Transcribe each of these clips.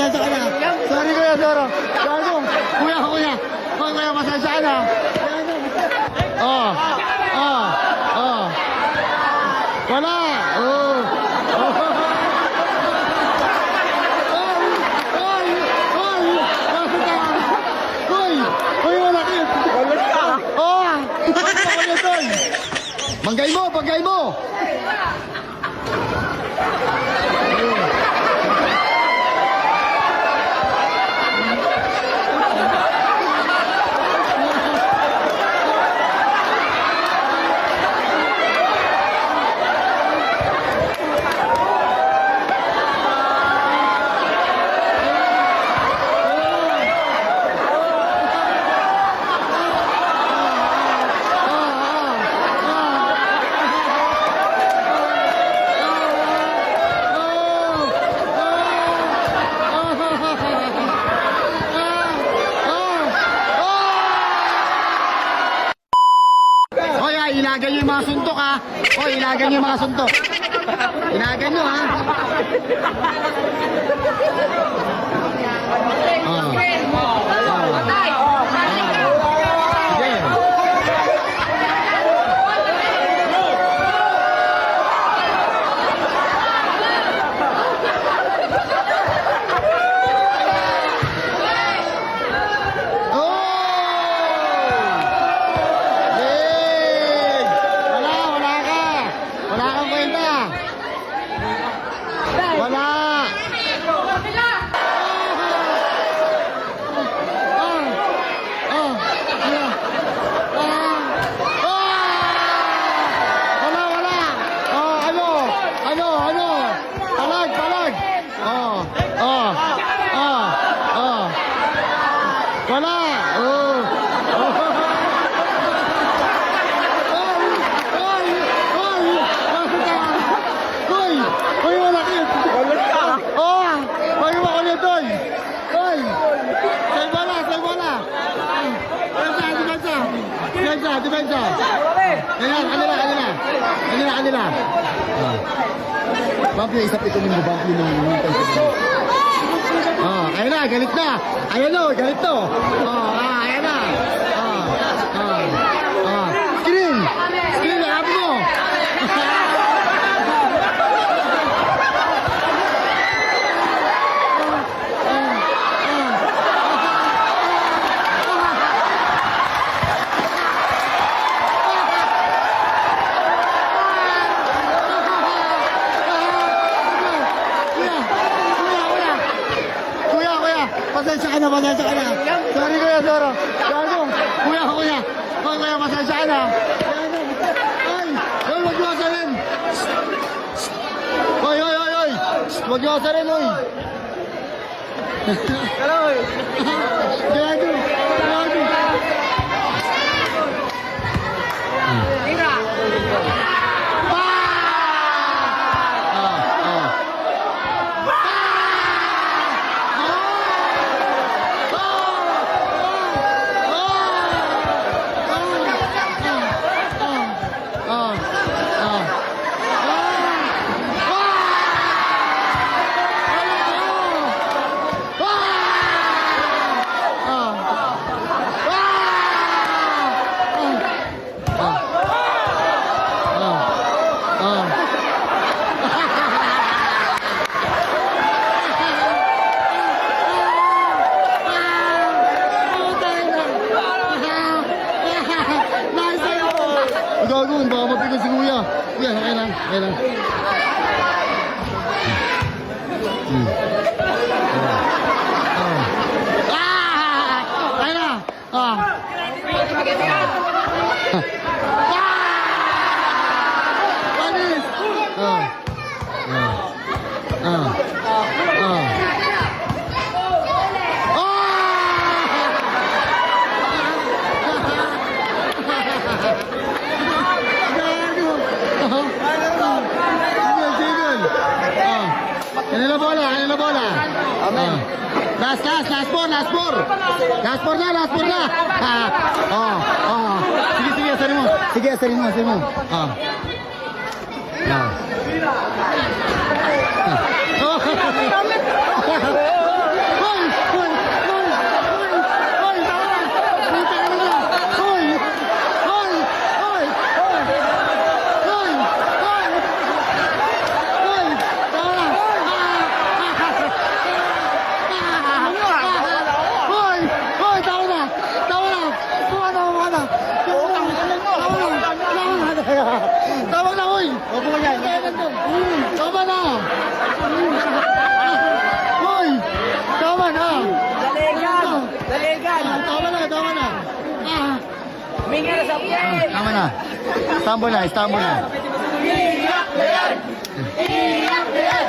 pasensya ka na. Sorry kuya, sorry. Gago. Kuya, kuya. Kuya, pasensya ka na. Oh. Oh. Oh. Wala. Oh. Banggay mo, banggay mo! Ilagan nyo yung mga suntok ha. O, ilagan nyo yung mga suntok. Ilagan nyo ha. Wala! Oh! Hoy, wala kayo! Oh! Hoy, wala kayo doon! Hoy! Say bola! Depensa! Kanila! Bump yung isap ito ng bump yung ayun na, galit na. Ayun na, galit to. Ayun na. Screen, nakap mo. Pasensya ka na. Sorry kuya, sorry. Gago. Kuya. Kuya, pasensya ka na. Ay, wag mo asarin. Hoy. Wag mo asarin, hoy. Hello. Gago. Gagawin, baka mapigan si kuya. Kuya, okay lang. Ayun na. Kanila bola. Amen. Last four na. Sige, asarin mo. na! Hoy! Tama na! Daligan! Tama na, tama na! Ah! Huminga na sa piyan! Tama na. Istambo na, istambo na. Iyak na yan! Iyak na yan!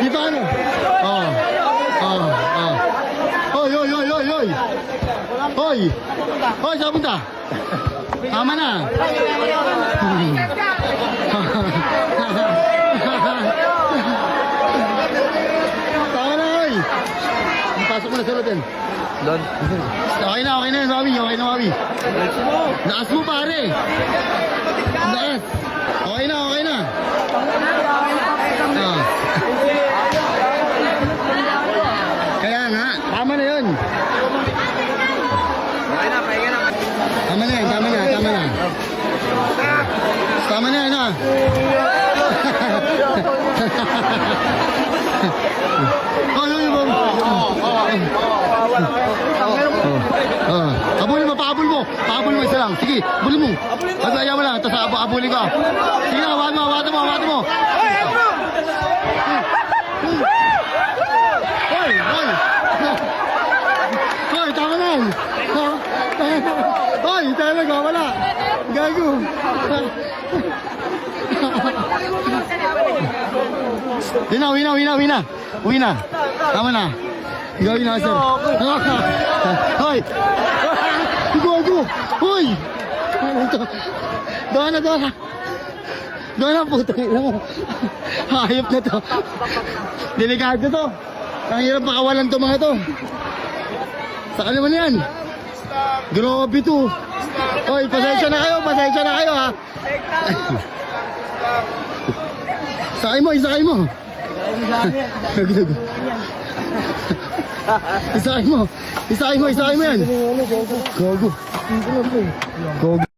Dito ano? Oh. Oh, oh. Hoy, hoy, hoy, hoy, hoy. Hoy. Hoy, saan punta? Tama na. Tama na, hoy. Pasok mo na sa hotel. Doon. Okay na yun, Wawi. Okay na, Wawi. Naas mo, pare. Naas. Okay na, okay na. Ah. Kaya nga, tama na yun. Okay na, pahinga na. Tama na yan, tama na, tama na. Tama na yan, ha? Oh, yun, yun, abulin mo, paabul mo. Paabul mo, isa lang. Sige, abulin mo. Ayaw mo lang, tapos abulin ko. Sige na, wad mo, wad mo, wad mo. Hoy, hoy. Hoy, tama na yan. Hoy, talaga, wala. Gago. Uwi na. Tama na. Gawin na, sir. Hoy. Gago. Hoy. Doon na. Doon na, puto. Hayop na to. Delikado to. Ang hirap makawalan to mga to. Saka naman yan. Grabe to. Hoy, pasensya na kayo ha. Isakay mo. Isakay mo yan. Gago. Gago.